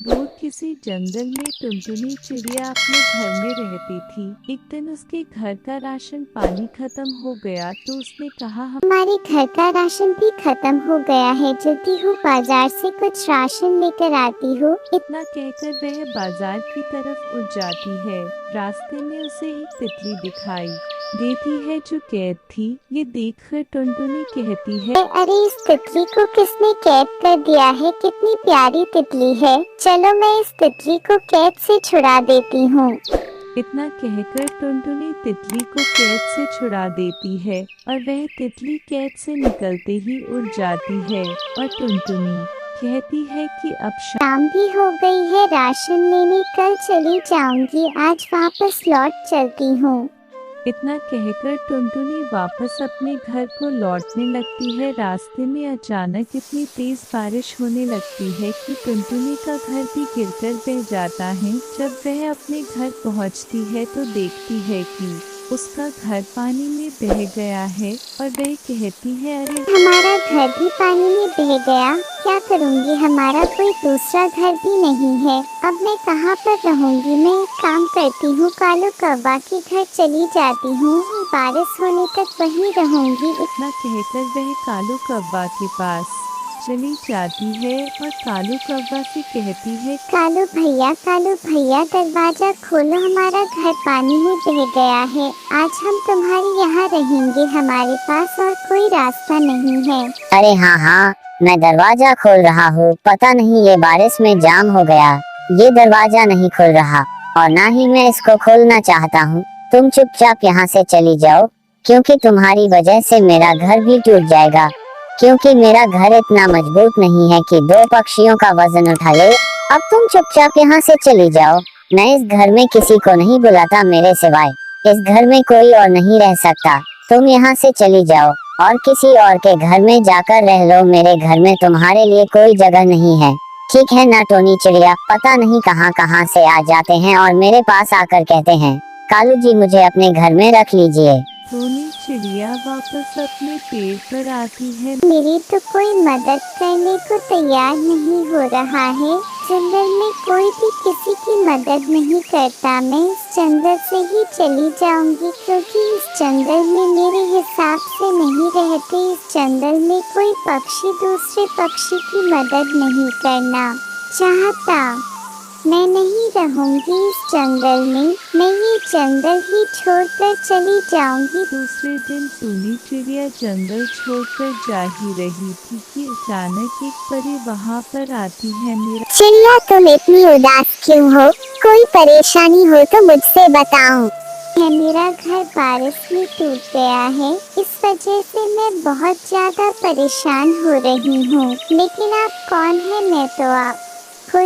दूर किसी जंगल में टुनटुनी चिड़िया अपने घर में रहती थी। एक दिन उसके घर का राशन पानी खत्म हो गया तो उसने कहा, हमारे घर का राशन भी खत्म हो गया है, जल्दी हो बाजार से कुछ राशन लेकर आती हो। इतना कहकर वह बाजार की तरफ उठ जाती है। रास्ते में उसे एक तितली दिखाई देती है जो कैद थी। ये देखकर टुनटुनी कहती है, अरे इस तितली को किसने कैद कर दिया है, कितनी प्यारी तितली है। चलो मैं इस तितली को कैद से छुड़ा देती हूँ। इतना कहकर टुनटुनी तितली को कैद से छुड़ा देती है और वह तितली कैद से निकलते ही उड़ जाती है। और टुनटुनी कहती है कि अब शाम भी हो गई है, राशन लेने कल चली जाऊंगी, आज वापस लौट चलती हूँ। इतना कहकर टुनटुनी वापस अपने घर को लौटने लगती है। रास्ते में अचानक इतनी तेज बारिश होने लगती है कि टुनटुनी का घर भी गिरकर बह जाता है। जब वह अपने घर पहुंचती है तो देखती है कि उसका घर पानी में बह गया है और वह कहती है, अरे हमारा घर भी पानी में बह गया, क्या करूँगी, हमारा कोई दूसरा घर भी नहीं है। अब मैं कहाँ पर रहूँगी। मैं एक काम करती हूँ, कालू कौवा के घर चली जाती हूँ, बारिश होने तक वहीं रहूँगी। इतना कहकर वह कालू कौवा के पास चली जाती है और कालू कौवा से कहती है, कालू भैया दरवाजा खोलो, हमारा घर पानी में बह गया है, आज हम तुम्हारे यहाँ रहेंगे, हमारे पास और कोई रास्ता नहीं है। अरे हाँ हाँ, मैं दरवाजा खोल रहा हूँ। पता नहीं ये बारिश में जाम हो गया, ये दरवाजा नहीं खुल रहा और ना ही मैं इसको खोलना चाहता हूँ। तुम चुपचाप यहाँ से चली जाओ, क्योंकि तुम्हारी वजह से मेरा घर भी टूट जाएगा, क्योंकि मेरा घर इतना मजबूत नहीं है कि दो पक्षियों का वजन उठा ले। अब तुम चुपचाप यहाँ से चली जाओ। मैं इस घर में किसी को नहीं बुलाता मेरे सिवाय, इस घर में कोई और नहीं रह सकता। तुम यहाँ से चली जाओ और किसी और के घर में जाकर रह लो, मेरे घर में तुम्हारे लिए कोई जगह नहीं है। ठीक है ना टोनी चिड़िया, पता नहीं कहाँ कहाँ से आ जाते हैं और मेरे पास आकर कहते हैं, कालू जी मुझे अपने घर में रख लीजिए। टोनी चिड़िया वापस अपने पेड़ पर आती है। मेरी तो कोई मदद करने को तैयार नहीं हो रहा है। जंगल में कोई भी किसी की मदद नहीं करता। मैं इस जंगल से ही चली जाऊंगी, क्योंकि इस जंगल में मेरे हिसाब से नहीं रहते। इस जंगल में कोई पक्षी दूसरे पक्षी की मदद नहीं करना चाहता। मैं नहीं रहूंगी इस जंगल में, मैं ये जंगल ही छोड़कर चली जाऊंगी। दूसरे दिन टोनी चिड़िया जंगल छोड़कर जा ही रही थी कि अचानक एक परी वहाँ पर आती है। मेरा चिड़िया तुम इतनी उदास क्यों हो, कोई परेशानी हो तो मुझसे बताओ। मेरा घर बारिश में टूट गया है, इस वजह से मैं बहुत ज्यादा परेशान हो रही हूँ। लेकिन आप कौन है, मैं तो आपको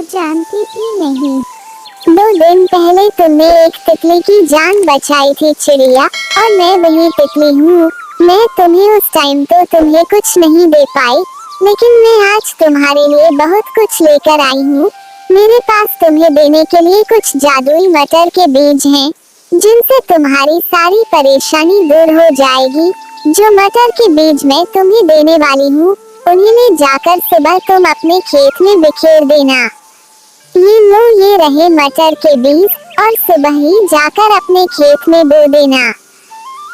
जानती भी नहीं। 2 दिन पहले तुमने एक तितली की जान बचाई थी चिड़िया, और मैं वही तितली हूँ। मैं तुम्हें उस टाइम तो तुम्हें कुछ नहीं दे पाई, लेकिन मैं आज तुम्हारे लिए बहुत कुछ लेकर आई हूँ। मेरे पास तुम्हें देने के लिए कुछ जादुई मटर के बीज हैं, जिनसे तुम्हारी सारी परेशानी दूर हो जाएगी। जो मटर के बीज मैं तुम्हें देने वाली हूँ, उन्हीं में जाकर सुबह तुम अपने खेत में बिखेर देना। ये लो, ये रहे मटर के बीज, और सुबह ही जाकर अपने खेत में बो देना।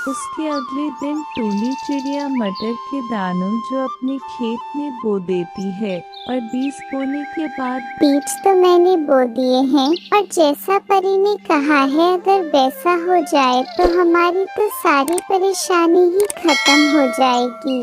उसके अगले दिन टोनी चिड़िया मटर के दानों जो अपने खेत में बो देती है और बीज बोने के बाद बीज तो मैंने बो दिए हैं, और जैसा परी ने कहा है अगर वैसा हो जाए तो हमारी तो सारी परेशानी ही खत्म हो जाएगी।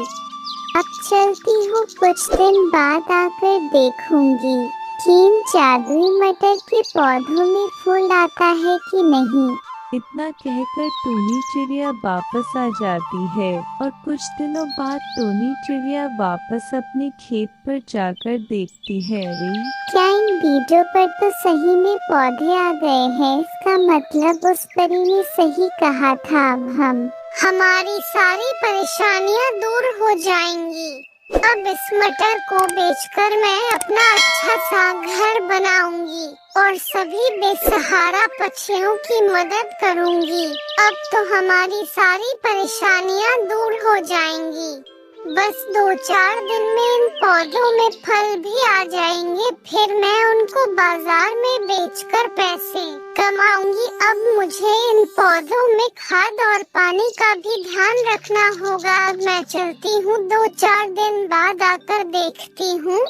अब चलती हूँ, कुछ दिन बाद आकर देखूंगी कि इन जादुई मटर के पौधों में फूल आता है कि नहीं। इतना कहकर टोनी चिड़िया वापस आ जाती है और कुछ दिनों बाद टोनी चिड़िया वापस अपने खेत पर जाकर देखती है, अरे क्या इन बीजों पर तो सही में पौधे आ गए हैं। इसका मतलब उस परी ने सही कहा था। अब हमारी सारी परेशानियां दूर हो जाएंगी। अब इस मटर को बेचकर मैं अपना अच्छा सा घर बनाऊंगी और सभी बेसहारा पक्षियों की मदद करूंगी। अब तो हमारी सारी परेशानियां दूर हो जाएंगी। बस 2-4 दिन में इन पौधों में फल भी आ जाएंगे, फिर मैं उनको बाजार में बेचकर पैसे कमाऊंगी। अब मुझे इन पौधों में खाद और पानी का भी ध्यान रखना होगा। अब मैं चलती हूँ, 2-4 दिन बाद आकर देखती हूँ।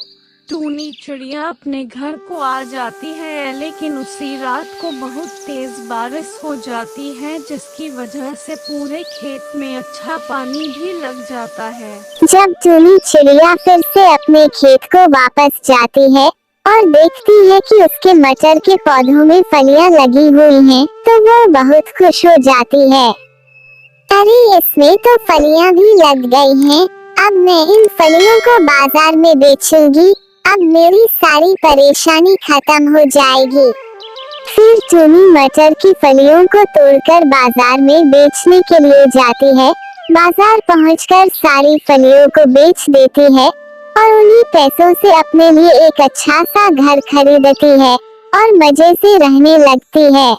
टूनी चिड़िया अपने घर को आ जाती है, लेकिन उसी रात को बहुत तेज बारिश हो जाती है, जिसकी वजह से पूरे खेत में अच्छा पानी भी लग जाता है। जब टूनी चिड़िया फिर से अपने खेत को वापस जाती है और देखती है कि उसके मटर के पौधों में फलियां लगी हुई हैं, तो वो बहुत खुश हो जाती है। अरे इसमें तो फलियां भी लग गई हैं, अब मैं इन फलियों को बाजार में बेचूंगी। अब मेरी सारी परेशानी खत्म हो जाएगी। फिर टूनी मटर की फलियों को तोड़कर बाजार में बेचने के लिए जाती है। बाजार पहुंचकर सारी फलियों को बेच देती है और उन्हीं पैसों से अपने लिए एक अच्छा सा घर खरीदती है और मजे से रहने लगती है।